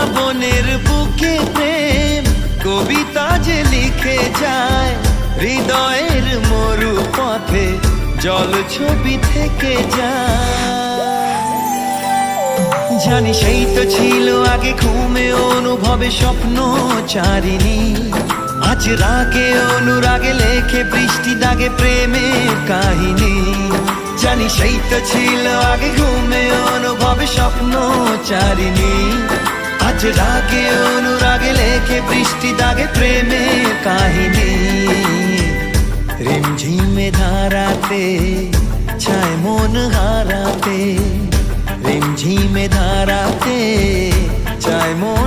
শ্রাবণের বুকে প্রেম কবিতা যে লিখে যায়, হৃদয়ের মরু পথে জল ছবি থেকে যায়। জানি সেই তো ছিল আগে ঘুমে অনুভবে স্বপ্ন চারিণী, আজ রাগে অনুরাগে লেখে বৃষ্টি দাগে প্রেমের কাহিনী। জানি সেই তো ছিল আগে ঘুমে অনুভবে স্বপ্ন চারিণী, আজ রাগে অনুরাগে লেখে বৃষ্টি দাগে প্রেমের কাহিনী। রিমঝিমে ধারাতে ছায় মন হারাতে, রিমঝিমে ধারাতে চায় মন